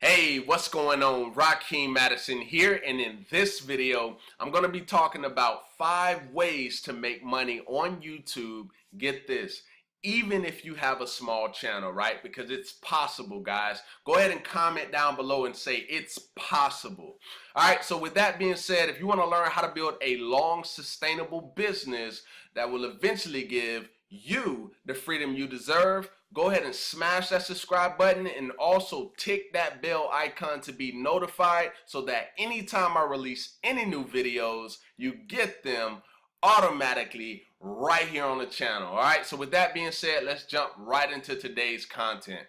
Hey, what's going on? Rakeem Madison here, and in this video, I'm going to be talking about 5 ways to make money on YouTube. Get this, even if you have a small channel, right? Because it's possible, guys. Go ahead and comment down below and say it's possible. All right, so with that being said, if you want to learn how to build a long, sustainable business that will eventually give you the freedom you deserve, go ahead and smash that subscribe button and also tick that bell icon to be notified so that anytime I release any new videos, you get them automatically right here on the channel. All right, so with that being said, let's jump right into today's content.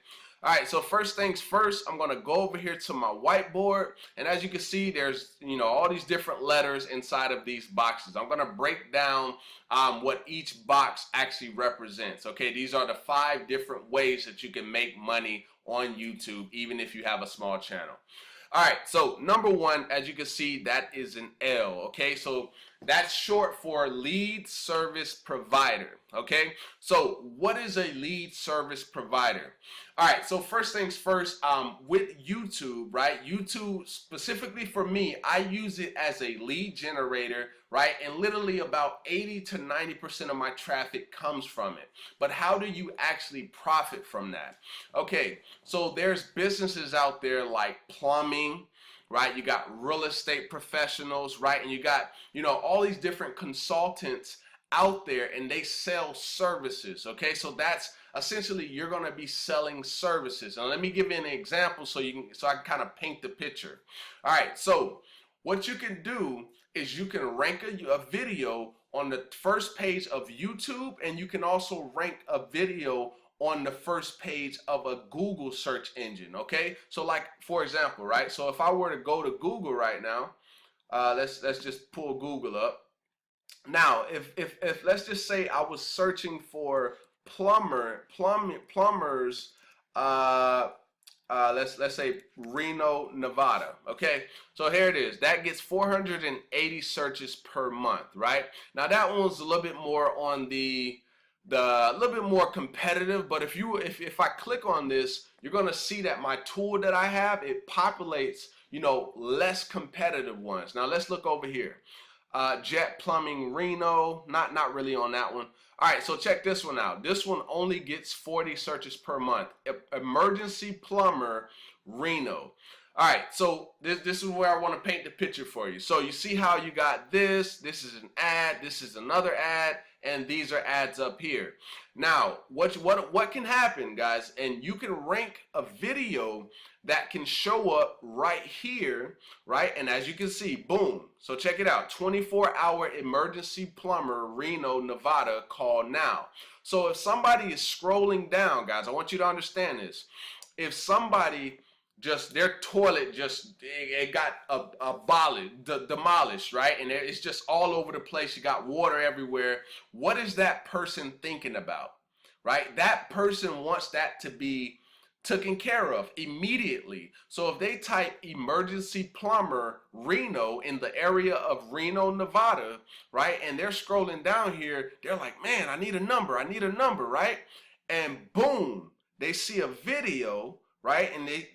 All right, so first things first, I'm gonna go over here to my whiteboard, and as you can see, there's all these different letters inside of these boxes. I'm gonna break down what each box actually represents. Okay, these are the 5 different ways that you can make money on YouTube, even if you have a small channel. All right, so number 1, as you can see, that is an L. Okay, so that's short for lead service provider. Okay, so what is a lead service provider? All right, so first things first, with YouTube, right? YouTube, specifically for me, I use it as a lead generator, right? And literally about 80 to 90% of my traffic comes from it. But how do you actually profit from that? Okay, so there's businesses out there like plumbing, right? You got real estate professionals, right? And you got, all these different consultants out there, and they sell services. Okay, so that's essentially, you're going to be selling services. Now let me give you an example so I can kind of paint the picture. All right, so what you can do is you can rank a video on the first page of YouTube, and you can also rank a video on the first page of a Google search engine. Okay, so like for example, right, so if I were to go to Google right now, let's just pull Google up. Now if let's just say I was searching for plumbers, let's say Reno, Nevada. Okay, so here it is. That gets 480 searches per month, right? Now that one's a little bit more on the little bit more competitive, but if I click on this, you're gonna see that my tool that I have, it populates less competitive ones. Now let's look over here. Jet Plumbing Reno, not really on that one. All right, so check this one out. This one only gets 40 searches per month. Emergency Plumber Reno. All right, so this is where I want to paint the picture for you. So you see how you got this is an ad, this is another ad, and these are ads up here. Now, what can happen, guys, and you can rank a video that can show up right here, right? And as you can see, boom. So check it out, 24-hour emergency plumber, Reno, Nevada, call now. So if somebody is scrolling down, guys, I want you to understand this. If somebody their toilet it got demolished, right? And it's just all over the place. You got water everywhere. What is that person thinking about, right? That person wants that to be taken care of immediately. So if they type emergency plumber Reno in the area of Reno, Nevada, right? And they're scrolling down here, they're like, man, I need a number, right? And boom, they see a video, right? And they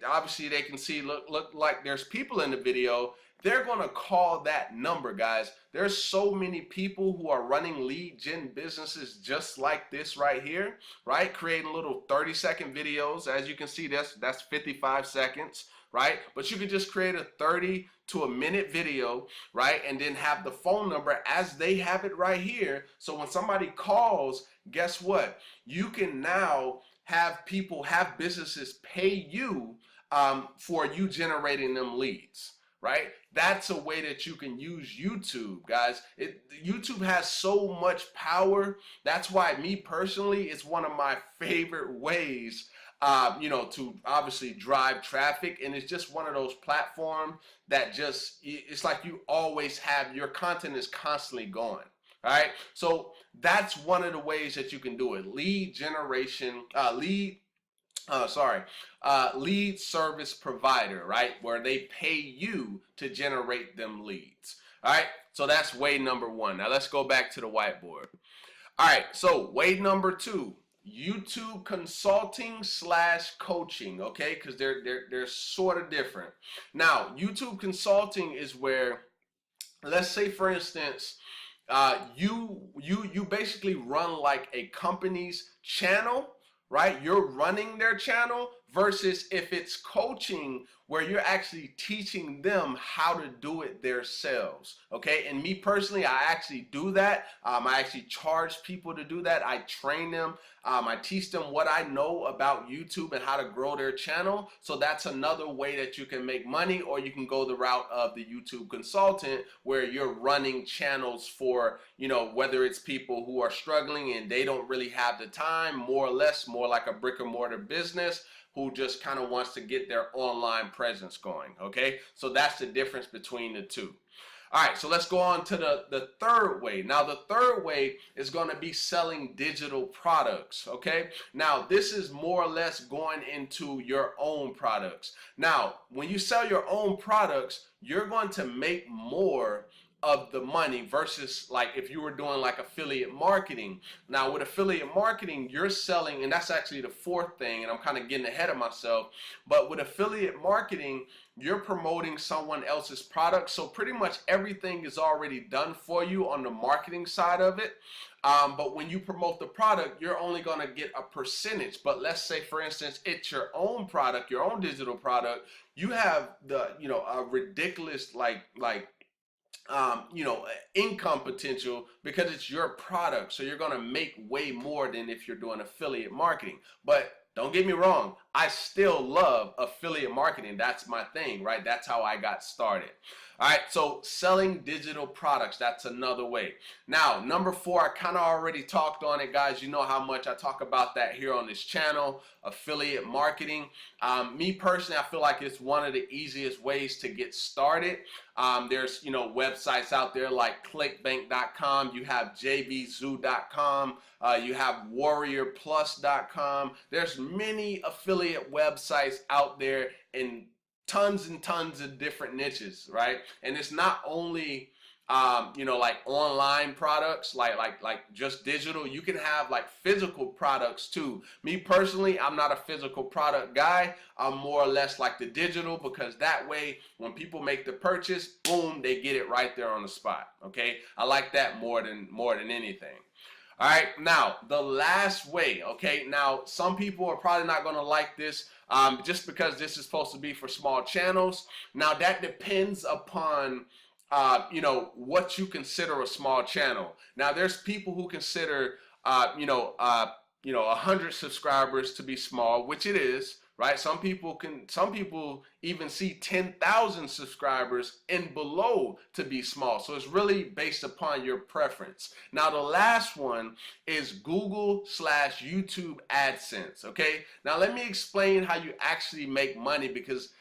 can see look like there's people in the video. They're gonna call that number, guys. There's so many people who are running lead gen businesses just like this right here, right? Creating little 30-second videos. As you can see, that's 55 seconds, right? But you could just create a 30 to a minute video, right? And then have the phone number as they have it right here. So when somebody calls, guess what? You can now have businesses pay you for you generating them leads, right? That's a way that you can use YouTube, guys. YouTube has so much power. That's why me personally, it's one of my favorite ways to obviously drive traffic, and it's just one of those platforms that it's like you always have, your content is constantly going. All right, so that's one of the ways that you can do it. Lead generation, lead service provider, right? Where they pay you to generate them leads. All right, so that's way number 1. Now let's go back to the whiteboard. All right, so way number 2. YouTube consulting slash coaching, okay? Because they're sort of different. Now, YouTube consulting is where, let's say for instance, you basically run like a company's channel, right? You're running their channel, versus if it's coaching where you're actually teaching them how to do it themselves, okay? And me personally, I actually do that. I actually charge people to do that. I train them. I teach them what I know about YouTube and how to grow their channel. So that's another way that you can make money. Or you can go the route of the YouTube consultant, where you're running channels for, you know, whether it's people who are struggling and they don't really have the time, more or less, more like a brick and mortar business, who just kind of wants to get their online presence going, okay? So that's the difference between the two. All right, so let's go on to the third way. Now, the third way is going to be selling digital products, okay? Now, this is more or less going into your own products. Now, when you sell your own products, you're going to make more of the money versus like if you were doing like affiliate marketing. Now with affiliate marketing, you're selling, and that's actually the fourth thing, and I'm kind of getting ahead of myself, but with affiliate marketing, you're promoting someone else's product. So pretty much everything is already done for you on the marketing side of it. But when you promote the product, you're only going to get a percentage. But let's say, for instance, it's your own product, your own digital product. You have the, you know, a ridiculous income potential because it's your product. So you're going to make way more than if you're doing affiliate marketing. But don't get me wrong, I still love affiliate marketing. That's my thing, right? That's how I got started. All right, so selling digital products, that's another way. Now, number 4, I kind of already talked on it, guys. You know how much I talk about that here on this channel, affiliate marketing. Me personally, I feel like it's one of the easiest ways to get started. There's, you know, websites out there like clickbank.com, you have jvzoo.com, you have warriorplus.com. There's many affiliate websites out there in tons and tons of different niches, right? And it's not only like online products, like just digital. You can have like physical products too. Me personally, I'm not a physical product guy. I'm more or less like the digital, because that way when people make the purchase, boom, they get it right there on the spot. Okay, I like that more than anything. All right, now the last way, okay, now some people are probably not going to like this just because this is supposed to be for small channels. Now that depends upon what you consider a small channel. Now there's people who consider 100 subscribers to be small, which it is, right? Some people even see 10,000 subscribers and below to be small. So it's really based upon your preference. Now the last one is Google/YouTube AdSense, okay? Now let me explain how you actually make money, because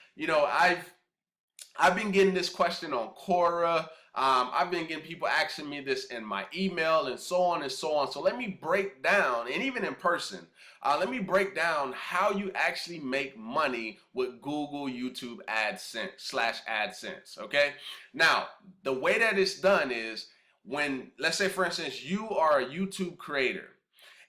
I've been getting this question on Quora. I've been getting people asking me this in my email and so on and so on. So let me break down, and even in person, let me break down how you actually make money with Google YouTube AdSense/AdSense, okay? Now, the way that it's done is when, let's say for instance, you are a YouTube creator,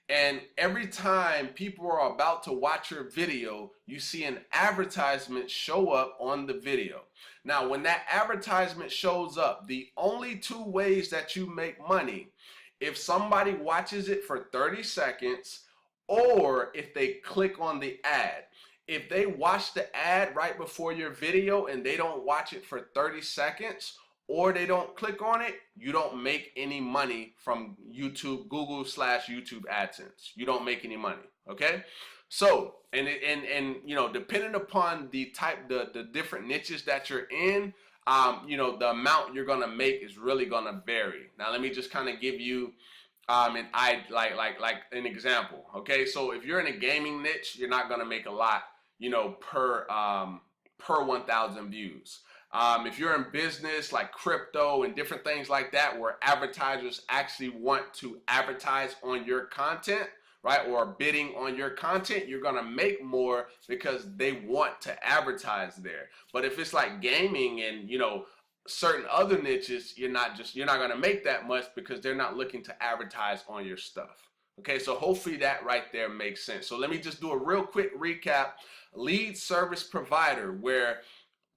and every time people are about to watch your video, you see an advertisement show up on the video. Now, when that advertisement shows up, the only 2 ways that you make money, if somebody watches it for 30 seconds or if they click on the ad. If they watch the ad right before your video and they don't watch it for 30 seconds, or they don't click on it, you don't make any money from YouTube, Google/YouTube AdSense. You don't make any money, okay? So, and depending upon the different niches that you're in, the amount you're gonna make is really gonna vary. Now, let me just kind of give you an example, okay? So, if you're in a gaming niche, you're not gonna make a lot, per 1,000 views. If you're in business like crypto and different things like that, where advertisers actually want to advertise on your content, right, or bidding on your content, you're gonna make more because they want to advertise there. But if it's like gaming and certain other niches, you're not gonna make that much because they're not looking to advertise on your stuff. Okay, so hopefully that right there makes sense. So let me just do a real quick recap. Lead service provider, where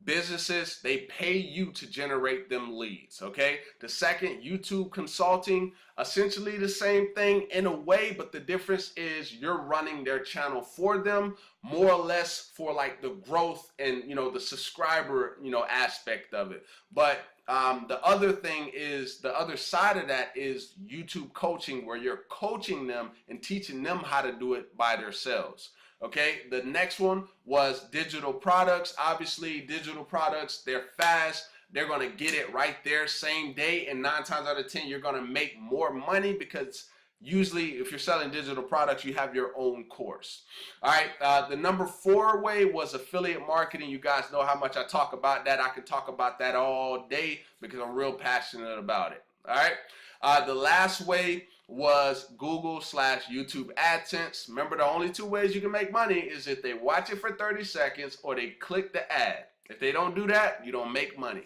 businesses, they pay you to generate them leads. Okay, the second, YouTube consulting, essentially the same thing in a way, but the difference is you're running their channel for them, more or less for like the growth and the subscriber aspect of it. But the other thing is, the other side of that is YouTube coaching, where you're coaching them and teaching them how to do it by themselves. Okay, the next one was digital products. Obviously, digital products, they're fast. They're going to get it right there same day. And 9 times out of 10, you're going to make more money, because usually if you're selling digital products, you have your own course. All right, the number 4 way was affiliate marketing. You guys know how much I talk about that. I can talk about that all day because I'm real passionate about it. All right, the last way was Google/YouTube AdSense. Remember, the only 2 ways you can make money is if they watch it for 30 seconds or they click the ad. If they don't do that, you don't make money.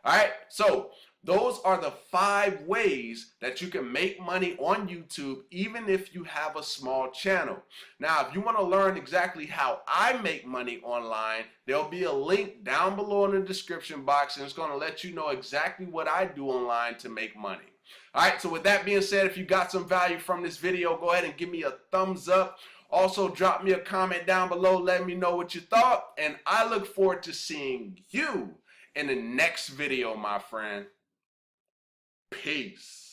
All right, so those are the 5 ways that you can make money on YouTube, even if you have a small channel. Now, if you want to learn exactly how I make money online, there'll be a link down below in the description box, and it's going to let you know exactly what I do online to make money. All right, so with that being said, if you got some value from this video, go ahead and give me a thumbs up. Also, drop me a comment down below. Let me know what you thought, and I look forward to seeing you in the next video, my friend. Peace.